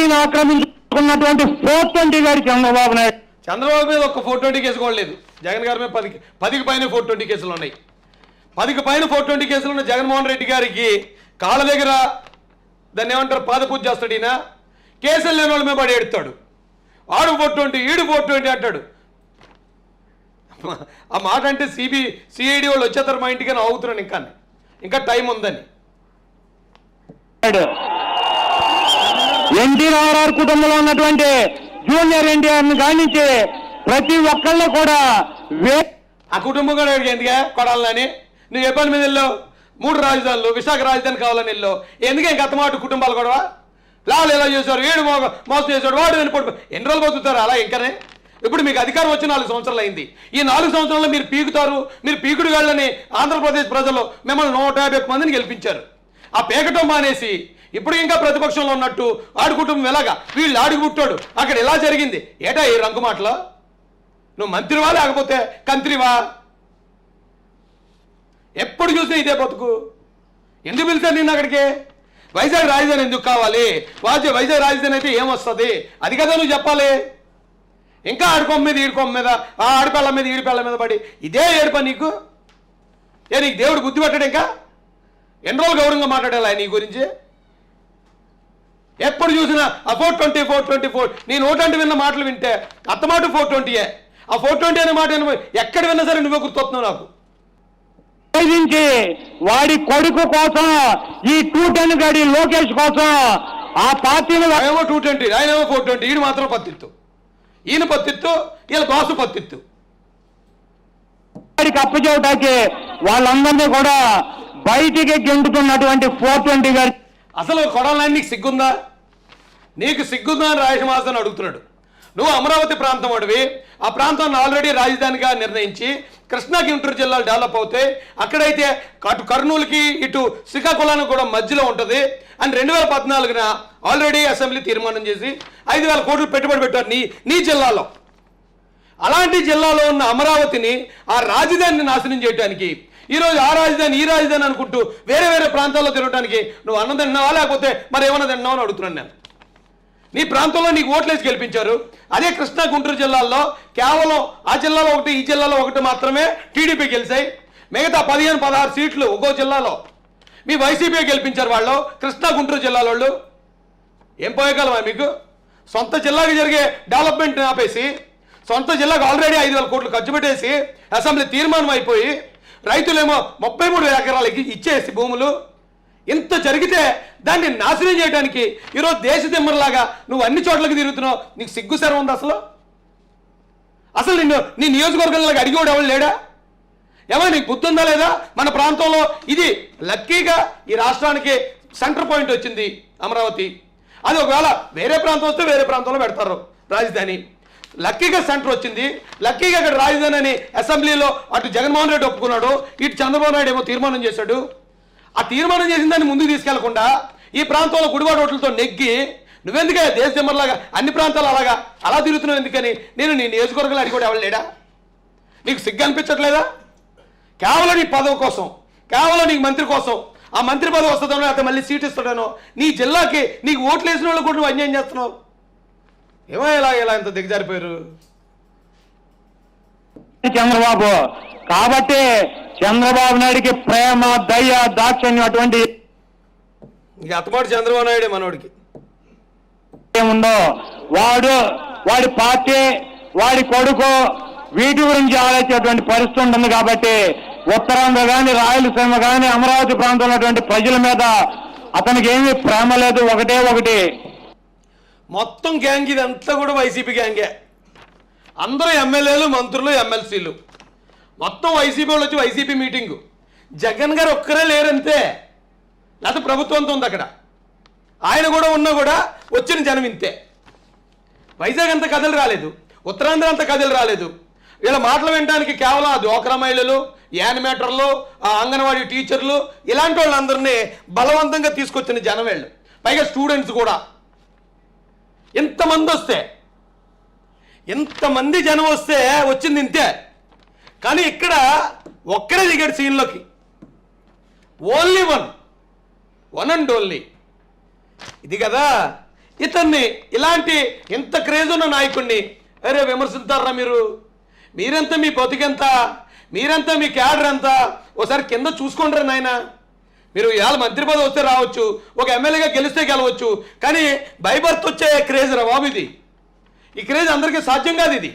భూమిని ఆక్రమించుకున్నటువంటి 420 గారి చంద్రబాబు నాయుడు. చంద్రబాబు మీద ఒక 420 కేసు కూడా లేదు. జగన్ గారి మీద 10కి పైన 420 కేసులు ఉన్నాయి. 10కి పైన 420 కేసులు ఉన్న జగన్మోహన్ రెడ్డి గారికి కాళ్ళ దగ్గర దాన్ని ఏమంటారు పాదపూజ చేస్తాడు. ఈయన కేసులు లేని వాళ్ళ మీద పడి ఎడతాడు. ఆడు 420 ఈడు 420 అంటాడు. ఆ మాట అంటే సిఐడి వాళ్ళు వచ్చేస్తారు మా ఇంటికి అని అవుతున్నాను. ఇంకా టైం ఉందని. ఎన్టీ రామారావు కుటుంబంలో ఉన్నటువంటి జూనియర్ ఎన్టీఆర్ని గానించి ప్రతి ఒక్కళ్ళు కూడా ఆ కుటుంబం కూడా ఎందుకే కొడాలని నువ్వు ఏ పని మీద వెళ్ళావు? 3 రాజధానులు, విశాఖ రాజధాని కావాలని వెళ్ళావు. ఎందుకే గత మాట కుటుంబాలు కూడా లాలు ఎలా చేశారు, ఏడు మోసం చేశాడు, వాడు వెళ్ళిపోడు. ఎన్ని రోజులు బతుకుతారు అలా? ఇంకానే ఇప్పుడు మీకు అధికారం వచ్చి 4 సంవత్సరాలు అయింది. ఈ 4 సంవత్సరాల్లో మీరు పీకుతారు. మీరు పీకుడు గాళ్ళని ఆంధ్రప్రదేశ్ ప్రజలు మిమ్మల్ని 151 మందిని గెలిపించారు. ఆ పేకటం మానేసి ఇప్పుడు ఇంకా ప్రతిపక్షంలో ఉన్నట్టు ఆడు కుటుంబం ఎలాగా వీళ్ళు ఆడికి పుట్టాడు అక్కడ ఎలా జరిగింది ఏటా ఈ రంగు మాటలో? నువ్వు మంత్రివా లేకపోతే కంత్రివా? ఎప్పుడు చూసినా ఇదే బతుకు. ఎందుకు పిలిచారు నిన్ను అక్కడికి? వైజాగ్ రాజధాని ఎందుకు కావాలి? వైజాగ్ రాజధాని అయితే ఏమొస్తుంది అది కదా నువ్వు చెప్పాలి. ఇంకా ఆడుకొమ్మ మీద ఈడుకొమ్మ మీద ఆ ఆడిపిల్ల మీద ఈడిపిల్ల మీద పడి ఇదే ఏడుపా నీకు? నీకు దేవుడు బుద్ధి పెట్టాడు? ఇంకా ఎన్ని రోజులు గౌరవంగా మాట్లాడాలి నీ గురించి? ఎప్పుడు చూసినా ఆ 420 నీ నోటంటే విన్న మాటలు వింటే అత్తమాట 420. ఆ 420 అనే మాట ఎక్కడ విన్నా సరే నువ్వే గుర్తొస్తున్నావు నాకు. వాడి కొడుకు కోసం ఈ 210 గడి లోకేష్ కోసం ఆ పార్టీని ఏమో 220 ఆయన ఏమో 420 ఈయన మాత్రం పత్తిత్తు. ఈయన పత్తిత్తు వీళ్ళ దోసు పత్తిత్తు. వాడికి అప్పచెవటానికి వాళ్ళందరినీ కూడా బయటికి గెంటుతున్నటువంటి 420 గారి అసలు కొడాలని నీకు సిగ్గుందా? నీకు సిగ్గుందా అని రాయసమాసాన్ని అడుగుతున్నాడు. నువ్వు అమరావతి ప్రాంతం అడివి. ఆ ప్రాంతాన్ని ఆల్రెడీ రాజధానిగా నిర్ణయించి కృష్ణా గుంటూరు జిల్లాలు డెవలప్ అవుతాయి. అక్కడైతే అటు కర్నూలుకి ఇటు శ్రీకాకుళానికి కూడా మధ్యలో ఉంటుంది అని 2014న ఆల్రెడీ అసెంబ్లీ తీర్మానం చేసి 5,000 కోట్లు పెట్టుబడి పెట్టారు నీ జిల్లాలో. అలాంటి జిల్లాలో ఉన్న అమరావతిని ఆ రాజధానిని నాశనం చేయడానికి ఈరోజు ఆ రాజధాని ఈ రాజధాని అనుకుంటూ వేరే వేరే ప్రాంతాల్లో తిరగడానికి నువ్వు అన్నం తిన్నావా లేకపోతే మరి ఏమన్నా తిన్నావా అని అడుగుతున్నాను నేను. నీ ప్రాంతంలో నీకు ఓట్లేసి గెలిపించారు. అదే కృష్ణా గుంటూరు జిల్లాల్లో కేవలం ఆ జిల్లాలో ఒకటి ఈ జిల్లాలో ఒకటి మాత్రమే టీడీపీ గెలిచాయి. మిగతా 15-16 సీట్లు ఒక్కో జిల్లాలో మీ వైసీపీ గెలిపించారు. వాళ్ళు కృష్ణా గుంటూరు జిల్లాలో వాళ్ళు ఏం పోయగలమా మీకు? సొంత జిల్లాకి జరిగే డెవలప్మెంట్ని ఆపేసి సొంత జిల్లాకు ఆల్రెడీ 5,000 కోట్లు ఖర్చు పెట్టేసి అసెంబ్లీ తీర్మానం అయిపోయి రైతులేమో 33,000 ఎకరాలకి ఇచ్చేసి భూములు ఇంత జరిగితే దాన్ని నాశనం చేయడానికి ఈరోజు దేశ దిమ్మలాగా నువ్వు అన్ని చోట్లకి తిరుగుతున్నావు. నీకు సిగ్గు సరం ఉంది అసలు? అసలు నీ నియోజకవర్గంలో అడిగేవాడు ఎవరు లేడా? ఏమో నీకు బుద్ధి ఉందా లేదా? మన ప్రాంతంలో ఇది లక్కీగా ఈ రాష్ట్రానికి సెంటర్ పాయింట్ వచ్చింది అమరావతి. అది ఒకవేళ వేరే ప్రాంతం వస్తే వేరే ప్రాంతంలో పెడతారు రాజధాని. లక్కీగా సెంటర్ వచ్చింది. లక్కీగా ఇక్కడ రాజధాని అని అసెంబ్లీలో అటు జగన్మోహన్ రెడ్డి ఒప్పుకున్నాడు, ఇటు చంద్రబాబు నాయుడు ఏమో తీర్మానం చేశాడు. ఆ తీర్మానం చేసిన దాన్ని ముందుకు తీసుకెళ్లకుండా ఈ ప్రాంతంలో గుడివాడ ఓట్లతో నెగ్గి నువ్వెందుకే దేశ దిమ్మలాగా అన్ని ప్రాంతాలు అలా తిరుగుతున్నావు ఎందుకని నేను నీ నియోజకవర్గంలో అడిగి కూడా ఎవరు లేడా? నీకు సిగ్గు అనిపించట్లేదా? కేవలం నీ పదవి కోసం, కేవలం నీకు మంత్రి కోసం, ఆ మంత్రి పదవి వస్తుందనో లేకపోతే మళ్ళీ సీట్ ఇస్తాడనో నీ జిల్లాకి నీకు ఓట్లు వేసిన వాళ్ళు కూడా నువ్వు అన్యాయం చేస్తున్నావు. ఏమో ఇలా ఇంత దిగజారిపోయారు చంద్రబాబు. కాబట్టి చంద్రబాబు నాయుడికి ప్రేమ దయ దాక్షణ్యం అటువంటి అత్తమాట చంద్రబాబు నాయుడే మనోడికి ఏముండో వాడి పార్టీ వాడి కొడుకు వీటి గురించి ఆలోచించేటువంటి పరిస్థితి ఉంటుంది. కాబట్టి ఉత్తరాంధ్ర కానీ రాయలసీమ కానీ అమరావతి ప్రాంతంలో ఉన్నటువంటి ప్రజల మీద అతనికి ఏమీ ప్రేమ లేదు. ఒకటి మొత్తం గ్యాంగ్ ఇదంతా కూడా వైసీపీ గ్యాంగే. అందరూ ఎమ్మెల్యేలు మంత్రులు ఎమ్మెల్సీలు మొత్తం వైసీపీ వాళ్ళు వచ్చి వైసీపీ మీటింగు. జగన్ గారు ఒక్కరే లేరంతే, లేకపోతే ప్రభుత్వంతో ఉంది అక్కడ. ఆయన కూడా ఉన్నా కూడా వచ్చిన జనం ఇంతే. వైజాగ్ అంత కథలు రాలేదు, ఉత్తరాంధ్ర అంత కథలు రాలేదు. వీళ్ళ మాటలు వినడానికి కేవలం ఆ డ్వాక్రా మహిళలు, యానిమేటర్లు, ఆ అంగన్వాడీ టీచర్లు ఇలాంటి వాళ్ళందరినీ బలవంతంగా తీసుకొచ్చిన జనం వీళ్ళు. పైగా స్టూడెంట్స్ కూడా ఇంతమంది జనం వస్తే వచ్చింది ఇంతే. కానీ ఇక్కడ ఒక్కరే దిగాడు సీన్లోకి. Only one and only. ఇది కదా ఇతన్ని ఇలాంటి ఇంత క్రేజ్ ఉన్న నాయకుడిని అరే విమర్శిస్తారా మీరెంత, మీ బతుకెంత, మీరెంత, మీ క్యాడర్ ఎంత, ఒకసారి కింద చూసుకోండి నాయన. మీరు ఇవాళ మంత్రి పదవి వస్తే రావచ్చు, ఒక ఎమ్మెల్యేగా గెలిస్తే గెలవచ్చు, కానీ బైబర్త్ వచ్చే క్రేజ్ రా బాబు ఇది. ఈ క్రేజ్ అందరికీ సాధ్యం కాదు. ఇది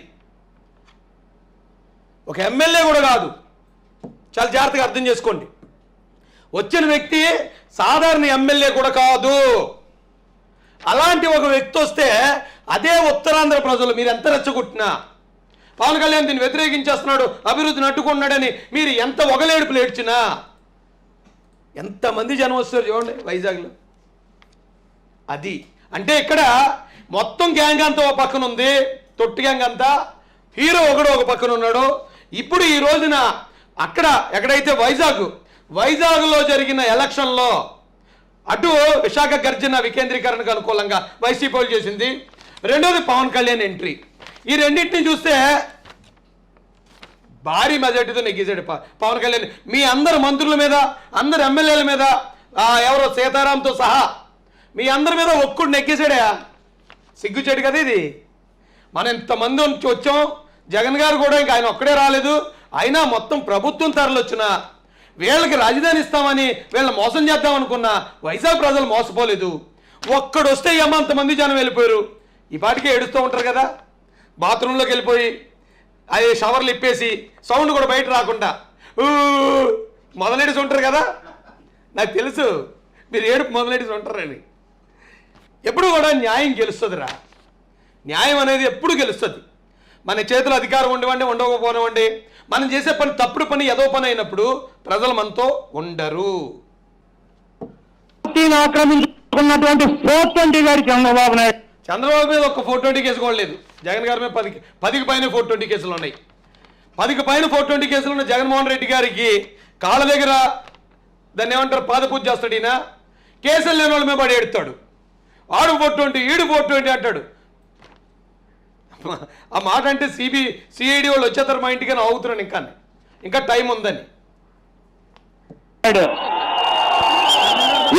ఒక ఎమ్మెల్యే కూడా కాదు, చాలా జాగ్రత్తగా అర్థం చేసుకోండి. వచ్చిన వ్యక్తి సాధారణ ఎమ్మెల్యే కూడా కాదు. అలాంటి ఒక వ్యక్తి వస్తే అదే ఉత్తరాంధ్ర ప్రజలు మీరు ఎంత రెచ్చగొట్టినా, పవన్ కళ్యాణ్ దీన్ని వ్యతిరేకించేస్తున్నాడు, అభివృద్ధిని అడ్డుకున్నాడని మీరు ఎంత ఒగలేడుపులు ఏడ్చినా, ఎంతమంది జనం వస్తారు చూడండి వైజాగ్లో. అది అంటే ఇక్కడ మొత్తం గ్యాంగ్ అంతా ఒక పక్కన ఉంది, తొట్టి గ్యాంగ్ అంతా, హీరో ఒకడు ఒక పక్కన ఉన్నాడు. ఇప్పుడు ఈ రోజున అక్కడ ఎక్కడైతే వైజాగ్లో జరిగిన ఎలక్షన్లో అటు విశాఖ గర్జన వికేంద్రీకరణకు అనుకూలంగా వైసీపీ వాళ్ళు చేసింది, రెండోది పవన్ కళ్యాణ్ ఎంట్రీ. ఈ రెండింటిని చూస్తే భారీ మెజార్టీతో నెగ్గించాడు పవన్ కళ్యాణ్. మీ అందరు మంత్రుల మీద, అందరు ఎమ్మెల్యేల మీద, ఎవరో సీతారాంతో సహా మీ అందరి మీద ఒక్కడు నెగ్గేశాడా? సిగ్గుచేటు కదా ఇది. మనం ఇంతమంది వచ్చాం, జగన్ గారు కూడా ఇంకా ఆయన ఒక్కడే రాలేదు, అయినా మొత్తం ప్రభుత్వం తరలొచ్చిన వీళ్ళకి రాజధాని ఇస్తామని వీళ్ళని మోసం చేద్దాం అనుకున్న వైజాగ్ ప్రజలు మోసపోలేదు. ఒక్కడు వస్తే ఏమో అంతమంది జనం వెళ్ళిపోయారు. ఈ పాటికే ఏడుస్తూ ఉంటారు కదా, బాత్రూంలోకి వెళ్ళిపోయి అవి షవర్లు ఇప్పేసి సౌండ్ కూడా బయట రాకుండా మొదలెడిసి ఉంటారు కదా. నాకు తెలుసు మీరు ఏడుపు మొదలెడిసి ఉంటారని. ఎప్పుడు కూడా న్యాయం గెలుస్తుందిరా. న్యాయం అనేది ఎప్పుడు గెలుస్తుంది. మన చేతిలో అధికారం ఉండవండి, ఉండకపోనివ్వండి, మనం చేసే పని తప్పుడు పని, ఏదో పని అయినప్పుడు ప్రజలు మనతో ఉండరు. ఆక్రమించుకున్నటువంటి 420 గారి చంద్రబాబు నాయుడు, చంద్రబాబు మీద ఒక్క 420 కేసు కూడా లేదు. జగన్ గారి మీద 10కి పైన 420 కేసులు ఉన్నాయి. 10కి పైన 420 కేసులు ఉన్న జగన్మోహన్ రెడ్డి గారికి కాళ్ళ దగ్గర దాన్ని ఏమంటారు, పాదపూజ చేస్తాడు ఈయన. కేసులు లేని వాళ్ళ మీద పడి ఎడతాడు. ఆడు 420, ఈడు 420 అంటాడు. ఆ మాట అంటే సిఐడి వాళ్ళు వచ్చేస్తారు మా ఇంటికి అవుతున్నాను, ఇంకా టైం ఉందని.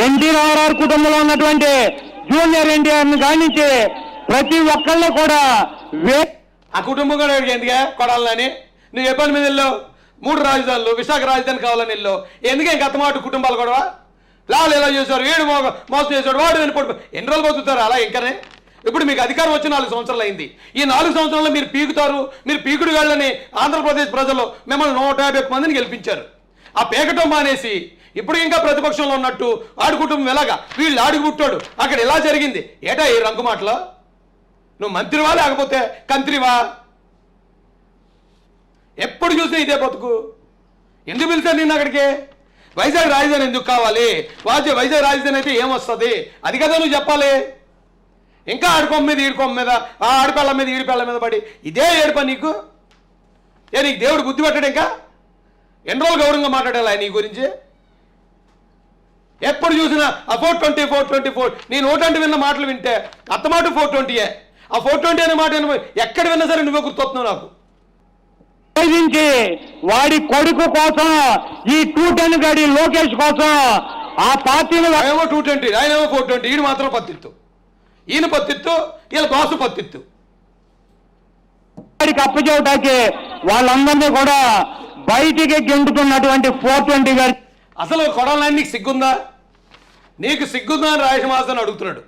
ఎన్టీ రామారావు కుటుంబంలో ఉన్నటువంటి జూనియర్ ఎన్టీఆర్ని గానించి ప్రతి ఒక్కళ్ళు కూడా ఆ కుటుంబం కూడా ఎందుకే కొడాలని నువ్వు ఏ పని మీద వెళ్ళావు? 3 రాజధానులు, విశాఖ రాజధాని కావాలని వెళ్ళావు. ఎందుకే గత మాట కుటుంబాలు కూడా లాలు ఎలా చేశారు, ఏడు మోసం చేశాడు, వాడు వెళ్ళిపోడు. ఎన్ని రోజులు బతుకుతారు అలా? ఇంకానే ఇప్పుడు మీకు అధికారం వచ్చి 4 సంవత్సరాలు అయింది. ఈ 4 సంవత్సరాల్లో మీరు పీకుతారు. మీరు పీకుడు గాళ్ళని ఆంధ్రప్రదేశ్ ప్రజలు మిమ్మల్ని 151 మందిని గెలిపించారు. ఆ పీకటం మానేసి ఇప్పుడు ఇంకా ప్రతిపక్షంలో ఉన్నట్టు ఆడు కుటుంబం ఎలాగా, వీళ్ళు ఆడికి పుట్టాడు, అక్కడ ఎలా జరిగింది, ఏటా ఈ రంగు మాటలో? నువ్వు మంత్రివా లేకపోతే కంత్రివా? ఎప్పుడు చూసినా ఇదే బతుకు. ఎందుకు పిలిచారు నిన్ను అక్కడికి? వైజాగ్ రాజధాని ఎందుకు కావాలి? వైజాగ్ రాజధాని అయితే ఏమొస్తుంది? అది కదా నువ్వు చెప్పాలి. ఇంకా ఆడుకొమ్మ మీద ఈడుకొమ్మ మీద, ఆ ఆడిపిల్ల మీద ఈడిపిల్ల మీద పడి ఇదే ఏడుపా నీకు? నీకు దేవుడు బుద్ధి పెట్టాడు? ఇంకా ఎన్ని రోజులు గౌరవంగా మాట్లాడాలి నీ గురించి? ఎప్పుడు చూసినా ఆ 420 నీ నోటంటే విన్న మాటలు వింటే అత్తమాట 420. ఆ 420 అనే మాట ఎక్కడ విన్నా సరే నువ్వే గుర్తొస్తున్నావు నాకు. వాడి కొడుకు కోసం ఈ 210 గాడి లోకేష్ కోసం ఆ పార్టీని ఏమో 220, ఆయనేమో 420. ఈయన మాత్రం పత్తిత్తు, ఈయన పత్తిత్తు, వీళ్ళ బాసు పత్తిత్తు. వాడికి అప్పచెవటానికి వాళ్ళందరినీ కూడా బయటికి గెంటుతున్నటువంటి 420 గారి. అసలు కొడాలని నీకు సిగ్గుందా? నీకు సిగ్గుందా అని రాయసమాసాన్ని అడుగుతున్నాడు.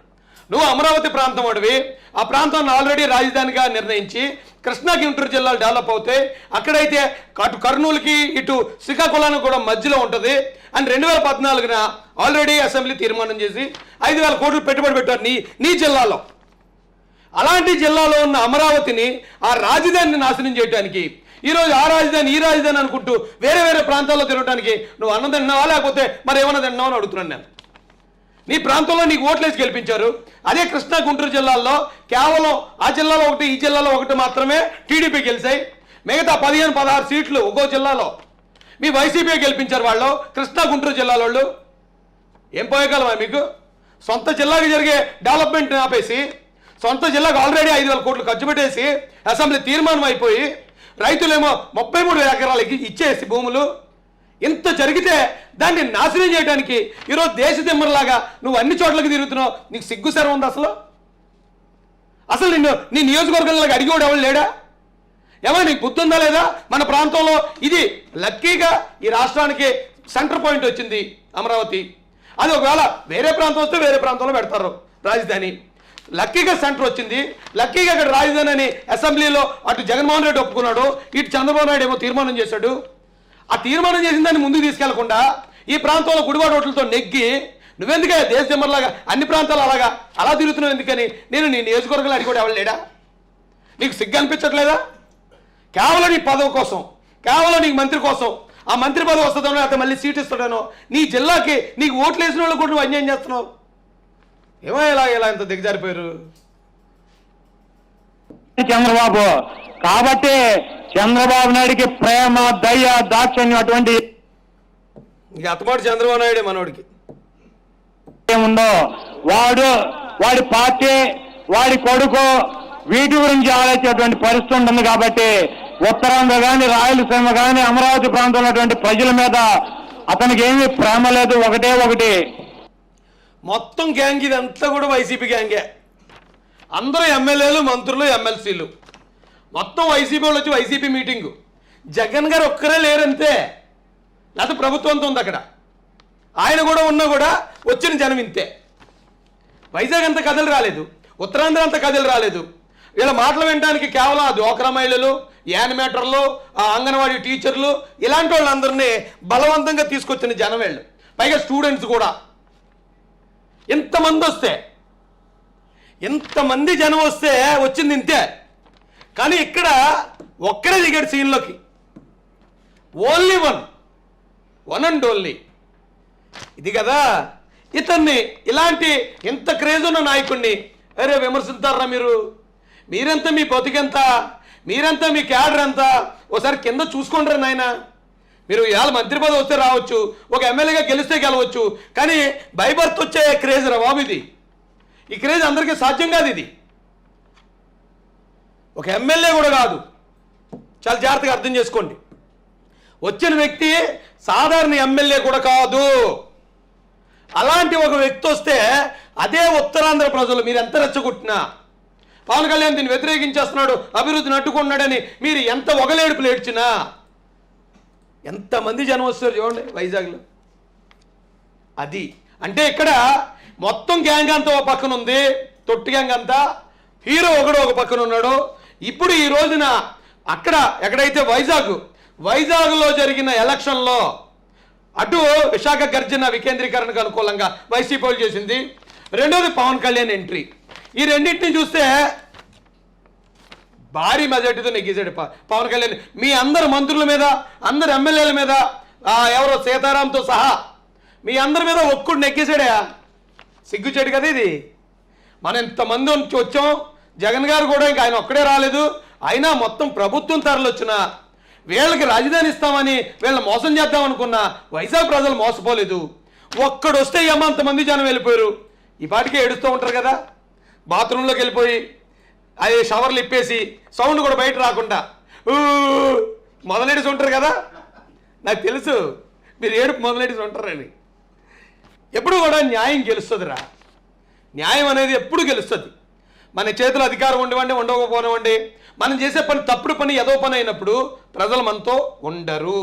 నువ్వు అమరావతి ప్రాంతం వాడివి. ఆ ప్రాంతాన్ని ఆల్రెడీ రాజధానిగా నిర్ణయించి కృష్ణా గుంటూరు జిల్లాలు డెవలప్ అవుతాయి. అక్కడైతే అటు కర్నూలుకి ఇటు శ్రీకాకుళానికి కూడా మధ్యలో ఉంటుంది అని 2014న ఆల్రెడీ అసెంబ్లీ తీర్మానం చేసి 5,000 కోట్లు పెట్టుబడి పెట్టారు నీ జిల్లాలో. అలాంటి జిల్లాలో ఉన్న అమరావతిని, ఆ రాజధానిని నాశనం చేయడానికి ఈరోజు ఆ రాజధాని ఈ రాజధాని అనుకుంటూ వేరే వేరే ప్రాంతాల్లో తిరగడానికి నువ్వు అన్నం తిన్నావా లేకపోతే మరి ఏమన్నా తిన్నావు అని అడుగుతున్నాను నేను. నీ ప్రాంతంలో నీకు ఓట్లేసి గెలిపించారు. అదే కృష్ణా గుంటూరు జిల్లాల్లో కేవలం ఆ జిల్లాలో ఒకటి, ఈ జిల్లాలో ఒకటి మాత్రమే టీడీపీ గెలిచాయి. మిగతా 15-16 సీట్లు ఒక్కో జిల్లాలో మీ వైసీపీ గెలిపించారు. వాళ్ళు కృష్ణా గుంటూరు జిల్లాల వాళ్ళు ఏం పోయగలమా మీకు? సొంత జిల్లాకి జరిగే డెవలప్మెంట్ ఆపేసి, సొంత జిల్లాకు ఆల్రెడీ 5,000 కోట్లు ఖర్చు పెట్టేసి అసెంబ్లీ తీర్మానం అయిపోయి రైతులేమో 33,000 ఎకరాలకి ఇచ్చేసి భూములు. ఇంత జరిగితే దాన్ని నాశనం చేయడానికి ఈరోజు దేశ దిమ్మలాగా నువ్వు అన్ని చోట్లకి తిరుగుతున్నావు. నీకు సిగ్గు శరం ఉంది అసలు? అసలు నీ నియోజకవర్గంలోకి అడిగేవాడు ఎవరు లేడా? ఏమో నీకు బుద్ధి ఉందా లేదా? మన ప్రాంతంలో ఇది లక్కీగా ఈ రాష్ట్రానికి సెంటర్ పాయింట్ వచ్చింది అమరావతి. అది ఒకవేళ వేరే ప్రాంతం వస్తే వేరే ప్రాంతంలో పెడతారు రాజధాని. లక్కీగా సెంటర్ వచ్చింది, లక్కీగా ఇక్కడ రాజధాని అని అసెంబ్లీలో అటు జగన్మోహన్ రెడ్డి ఒప్పుకున్నాడు, ఇటు చంద్రబాబు నాయుడు ఏమో తీర్మానం చేశాడు. ఆ తీర్మానం చేసిన దాన్ని ముందుకు తీసుకెళ్లకుండా ఈ ప్రాంతంలో గుడివాడ ఓట్లతో నెగ్గి నువ్వెందుకే దేశమర్లాగా అన్ని ప్రాంతాలు అలా తిరుగుతున్నావు ఎందుకని నేను నీ నియోజకవర్గంలో అడిగి ఎవరు లేడా? నీకు సిగ్గు అనిపించట్లేదా? కేవలం నీ పదవి కోసం, కేవలం నీకు మంత్రి కోసం, ఆ మంత్రి పదవి వస్తుందనో లేకపోతే మళ్ళీ సీట్ ఇస్తాడనో నీ జిల్లాకి నీకు ఓట్లు వేసిన వాళ్ళు కూడా నువ్వు అన్యాయం చేస్తున్నావు. ఏమో ఇలా ఇంత దిగజారిపోయారు చంద్రబాబు. కాబట్టి చంద్రబాబు నాయుడికి ప్రేమ, దయ, దాక్షణ్యం అటువంటి ఇక అత్తపాటు చంద్రబాబు నాయుడే మనోడికి ఏముండో వాడి పార్టీ, వాడి కొడుకు వీటి గురించి ఆలోచించేటువంటి పరిస్థితి ఉంటుంది. కాబట్టి ఉత్తరాంధ్ర కానీ, రాయలసీమ కానీ, అమరావతి ప్రాంతంలో ఉన్నటువంటి ప్రజల మీద అతనికి ఏమీ ప్రేమ లేదు. ఒకటి మొత్తం గ్యాంగ్ ఇదంతా కూడా వైసీపీ గ్యాంగే. అందరూ ఎమ్మెల్యేలు, మంత్రులు, ఎమ్మెల్సీలు మొత్తం వైసీపీ వాళ్ళు వచ్చి వైసీపీ మీటింగు. జగన్ గారు ఒక్కరే లేరంతే, లేకపోతే ప్రభుత్వంతో ఉంది అక్కడ. ఆయన కూడా ఉన్నా కూడా వచ్చిన జనం ఇంతే. వైజాగ్ అంత కథలు రాలేదు, ఉత్తరాంధ్ర అంత కథలు రాలేదు. వీళ్ళ మాటలు వినడానికి కేవలం ఆ డ్వాక్రా మహిళలు, యానిమేటర్లు, ఆ అంగన్వాడీ టీచర్లు ఇలాంటి వాళ్ళందరినీ బలవంతంగా తీసుకొచ్చిన జనం వీళ్ళు. పైగా స్టూడెంట్స్ కూడా. ఇంతమంది జనం వస్తే వచ్చింది ఇంతే. కానీ ఇక్కడ ఒక్కడే దిగాడు సీన్లోకి. Only one and only. ఇది కదా ఇతన్ని, ఇలాంటి ఇంత క్రేజ్ ఉన్న నాయకుడిని అరే విమర్శిస్తారా మీరెంత, మీ బతికెంత, మీరంతా మీ క్యాడర్ ఎంత ఒకసారి కింద చూసుకోండి నాయన. మీరు ఇవాళ మంత్రి పదవి వస్తే రావచ్చు, ఒక ఎమ్మెల్యేగా గెలిస్తే గెలవచ్చు, కానీ బై బర్త్ వచ్చే క్రేజ్ రా బాబు ఇది. ఈ క్రేజ్ అందరికీ సాధ్యం కాదు. ఇది ఒక ఎమ్మెల్యే కూడా కాదు, చాలా జాగ్రత్తగా అర్థం చేసుకోండి. వచ్చిన వ్యక్తి సాధారణ ఎమ్మెల్యే కూడా కాదు. అలాంటి ఒక వ్యక్తి వస్తే అదే ఉత్తరాంధ్ర ప్రజలు మీరు ఎంత రెచ్చగొట్టినా, పవన్ కళ్యాణ్ దీన్ని వ్యతిరేకించేస్తున్నాడు, అభివృద్ధిని అడ్డుకున్నాడని మీరు ఎంత ఒగలేడుపులు ఏడ్చినా, ఎంతమంది జనం వస్తారు చూడండి వైజాగ్లో. అది అంటే ఇక్కడ మొత్తం గ్యాంగ్ అంతా ఒక పక్కన ఉంది, తొట్టి గ్యాంగ్ అంతా, హీరో ఒకడు ఒక పక్కన ఉన్నాడు. ఇప్పుడు ఈ రోజున అక్కడ ఎక్కడైతే వైజాగ్లో జరిగిన ఎలక్షన్లో అటు విశాఖ గర్జన వికేంద్రీకరణకు అనుకూలంగా వైసీపీ వాళ్ళు చేసింది, రెండోది పవన్ కళ్యాణ్ ఎంట్రీ. ఈ రెండింటిని చూస్తే భారీ మెజార్టీతో నెగ్గేశాడు పవన్ కళ్యాణ్. మీ అందరు మంత్రుల మీద, అందరు ఎమ్మెల్యేల మీద, ఎవరో సీతారాంతో సహా మీ అందరి మీద ఒక్కడు నెగ్గేశాడా? సిగ్గుచేటు కదా ఇది. మనం ఇంతమంది వచ్చాం, జగన్ గారు కూడా ఇంకా ఆయన ఒక్కడే రాలేదు, అయినా మొత్తం ప్రభుత్వం తరలి వచ్చిన వీళ్ళకి రాజధాని ఇస్తామని వీళ్ళని మోసం చేద్దాం అనుకున్న వైజాగ్ ప్రజలు మోసపోలేదు. ఒక్కడు వస్తే అంతమంది జనం వెళ్ళిపోయారు. ఈ పాటికే ఏడుస్తూ ఉంటారు కదా, బాత్రూంలోకి వెళ్ళిపోయి అది షవర్లు ఇప్పేసి సౌండ్ కూడా బయట రాకుండా మొదలెడిసి ఉంటారు కదా. నాకు తెలుసు మీరు ఏడుపు మొదలెడిసి ఉంటారని. ఎప్పుడు కూడా న్యాయం గెలుస్తుందిరా. న్యాయం అనేది ఎప్పుడు గెలుస్తుంది. మన చేతిలో అధికారం ఉండవండి, ఉండకపోనివ్వండి, మనం చేసే పని తప్పుడు పని, ఏదో పని అయినప్పుడు ప్రజలు మనతో ఉండరు.